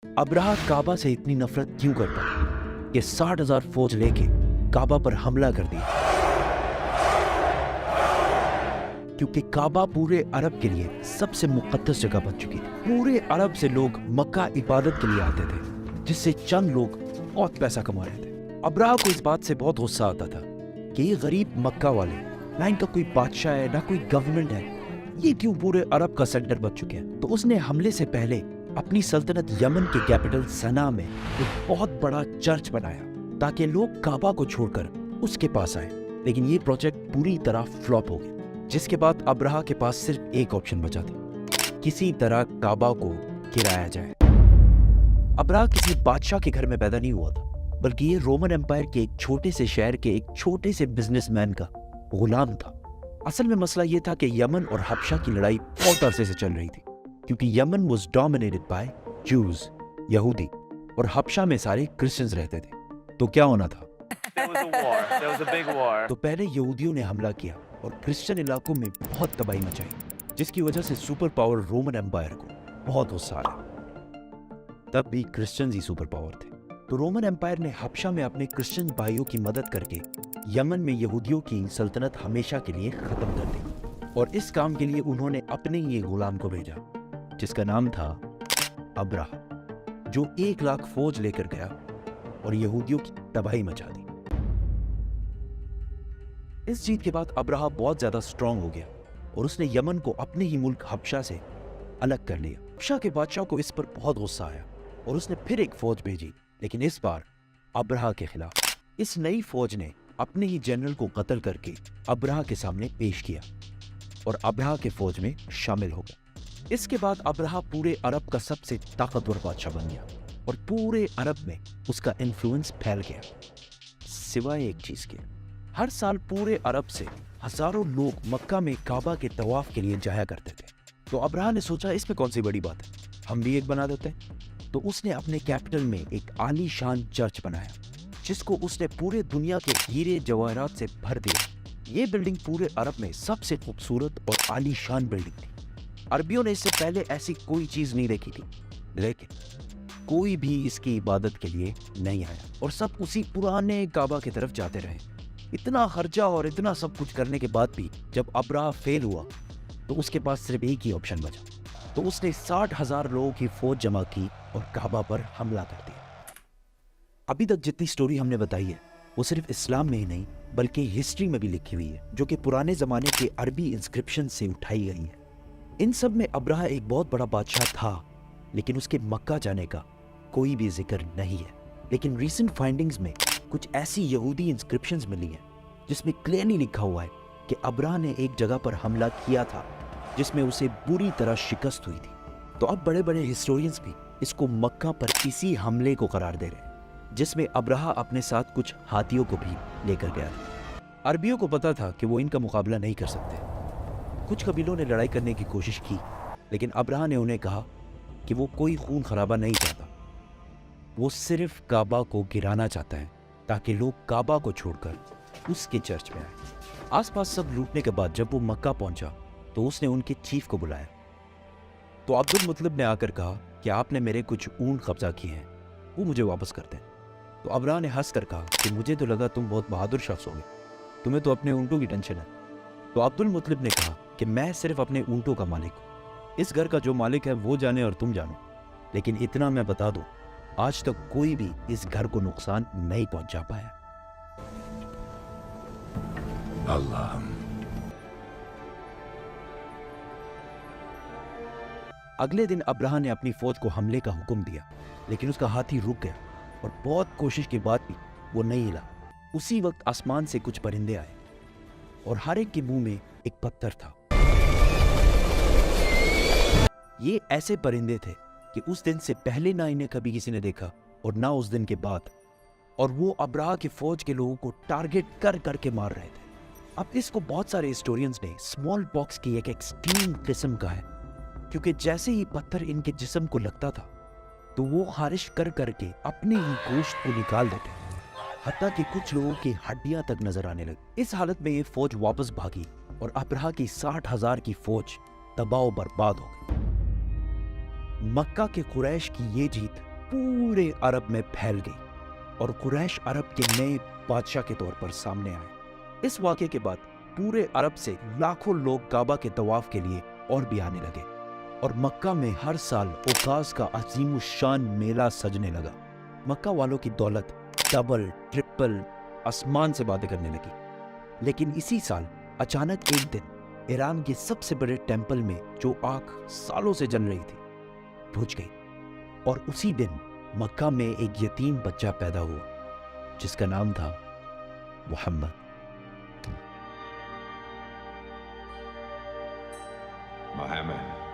Abraha काबा से इतनी नफरत क्यों करता कि 60,000 फौज लेके काबा पर हमला कर दिया? क्योंकि काबा पूरे अरब के लिए सबसे मुकद्दस जगह बन चुकी थी। पूरे अरब से लोग मक्का इबादत के लिए आते थे, जिससे चंद लोग बहुत पैसा कमा रहे थे। अब्राहा को इस बात से बहुत गुस्सा आता था कि ये गरीब मक्का वाले, ना इनका कोई बादशाह है ना कोई गवर्नमेंट है, ये क्यों पूरे अरब का सेंटर बन चुके हैं। तो उसने हमले से पहले अपनी सल्तनत यमन के कैपिटल सना में एक बहुत बड़ा चर्च बनाया ताकि लोग काबा को छोड़कर उसके पास आए। लेकिन ये प्रोजेक्ट पूरी तरह फ्लॉप हो गया, जिसके बाद अब्राहा के पास सिर्फ एक ऑप्शन बचा था, किसी तरह काबा को गिराया जाए। अब्राहा किसी बादशाह के घर में पैदा नहीं हुआ था, बल्कि ये रोमन एम्पायर के एक छोटे से शहर के एक छोटे से बिजनेसमैन का गुलाम था। असल में मसला ये था कि यमन और हबशा की लड़ाई बहुत अरसे से चल रही थी, क्योंकि यमन वाज डोमिनेटेड बाय जूज, यहूदी, और हबशा में सारे क्रिश्चियंस रहते थे। तो क्या होना था? तो पहले यहूदियों ने हमला किया और क्रिश्चियन इलाकों में बहुत तबाही मचाई, जिसकी वजह से सुपर पावर रोमन एम्पायर को बहुत गुस्सा आया। तब भी क्रिश्चियंस ही सुपर पावर थे, तो रोमन एम्पायर ने हबशा में अपने क्रिश्चियन भाइयों की मदद करके यमन में यहूदियों की सल्तनत हमेशा के लिए खत्म कर दी। और इस काम के लिए उन्होंने अपने ही गुलाम को भेजा, जिसका नाम था अब्राहा, जो 1 लाख फौज लेकर गया और यहूदियों की तबाही मचा दी। इस जीत के बाद अब्राहा बहुत ज्यादा स्ट्रांग हो गया और उसने यमन को अपने ही मुल्क हबशा से अलग कर लिया। हबशा के बादशाह को इस पर बहुत गुस्सा आया और उसने फिर एक फौज भेजी, लेकिन इस बार अब्राहा के खिलाफ। इस नई फौज ने अपने ही जनरल को कत्ल करके अब्राहा के सामने पेश किया और अब्राहा के फौज में शामिल हो गया। इसके बाद अब्राहा पूरे अरब का सबसे ताकतवर बादशाह बन गया और पूरे अरब में उसका इन्फ्लुएंस फैल गया, सिवाय एक चीज के। हर साल पूरे अरब से हजारों लोग मक्का में काबा के तवाफ के लिए जाया करते थे। तो अब्राहा ने सोचा, इसमें कौन सी बड़ी बात है, हम भी एक बना देते हैं। तो उसने अपने कैपिटल में एक आलीशान चर्च बनाया, जिसको उसने पूरे दुनिया के हीरे जवाहरात से भर दिया। ये बिल्डिंग पूरे अरब में सबसे खूबसूरत और आलीशान बिल्डिंग थी। अरबियों ने इससे पहले ऐसी कोई चीज नहीं देखी थी, लेकिन कोई भी इसकी इबादत के लिए नहीं आया और सब उसी पुराने काबा की तरफ जाते रहे। इतना खर्चा और इतना सब कुछ करने के बाद भी जब अब्राहा फेल हुआ, तो उसके पास सिर्फ एक ही ऑप्शन बचा। तो उसने 60,000 लोगों की फौज जमा की और काबा पर हमला कर दिया। अभी तक जितनी स्टोरी हमने बताई है, वो सिर्फ इस्लाम में ही नहीं बल्कि हिस्ट्री में भी लिखी हुई है, जो कि पुराने जमाने के अरबी इंस्क्रिप्शन से उठाई गई है। इन सब में अब्राहा एक बहुत बड़ा बादशाह था, लेकिन उसके मक्का जाने का कोई भी जिक्र नहीं है। लेकिन रीसेंट फाइंडिंग्स में कुछ ऐसी यहूदी इंस्क्रिप्शंस मिली हैं जिसमें क्लियरली लिखा हुआ है कि अब्राहा ने एक जगह पर हमला किया था जिसमें उसे बुरी तरह शिकस्त हुई थी। तो अब बड़े बड़े हिस्टोरियंस भी इसको मक्का पर इसी हमले को करार दे रहे हैं, जिसमें अब्राहा अपने साथ कुछ हाथियों को भी लेकर गया था। अरबियों को पता था कि वो इनका मुकाबला नहीं कर सकते। कुछ कबीलों ने लड़ाई करने की कोशिश की, लेकिन अब्राहा ने उन्हें कहा कि वो कोई खून खराबा नहीं चाहता, वो सिर्फ काबा को गिराना चाहता है ताकि लोग काबा को छोड़कर उसके चर्च में आए। आसपास सब लूटने के बाद जब वो मक्का पहुंचा, तो उसने उनके चीफ को बुलाया। तो अब्दुल मुतलिब ने आकर कहा कि आपने मेरे कुछ ऊंट कब्जा किए हैं, वो मुझे वापस कर दें। तो अब्राहा ने हंस कर कहा कि मुझे तो लगा तुम बहुत बहादुर शख्स होगे, तुम्हें तो अपने ऊंटों की टेंशन है। तो अब्दुल मुतलिब ने कहा कि मैं सिर्फ अपने ऊंटों का मालिक हूँ, इस घर का जो मालिक है वो जाने और तुम जानो, लेकिन इतना मैं बता दूं, आज तक कोई भी इस घर को नुकसान नहीं पहुंचा पाया। अल्लाह। अगले दिन अब्राहा ने अपनी फौज को हमले का हुक्म दिया, लेकिन उसका हाथी रुक गया और बहुत कोशिश के बाद भी वो नहीं हिला। उसी वक्त आसमान से कुछ परिंदे आए और हर एक के मुंह में एक पत्थर था। ये ऐसे परिंदे थे कि उस दिन से पहले ना इन्हें कभी किसी ने देखा और ना उस दिन के बाद, और वो अब्राहा की फौज के लोगों को टारगेट कर करके मार रहे थे। अब इसको बहुत सारे हिस्टोरियंस ने स्मॉल पॉक्स की एक एक्सट्रीम किस्म का है, क्योंकि जैसे ही पत्थर इनके जिस्म को लगता था तो वो खारिश कर करके अपने ही गोश्त को निकाल देते, हत्ता कि कुछ लोगों की हड्डियां तक नजर आने लगी। इस हालत में ये फौज वापस भागी और अब्राहा की 60,000 की फौज तबाह बर्बाद हो गई। मक्का के कुरैश की ये जीत पूरे अरब में फैल गई और कुरैश अरब के नए बादशाह के तौर पर सामने आए। इस वाक़े के बाद पूरे अरब से लाखों लोग काबा के तवाफ के लिए और भी आने लगे और मक्का में हर साल उकास का अजीम शान मेला सजने लगा। मक्का वालों की दौलत डबल ट्रिपल आसमान से बातें करने लगी। लेकिन इसी साल अचानक एक दिन ईरान के सबसे बड़े टेंपल में जो आग सालों से जल रही थी बुझ गई और उसी दिन मक्का में एक यतीम बच्चा पैदा हुआ जिसका नाम था मोहम्मद। Muhammad.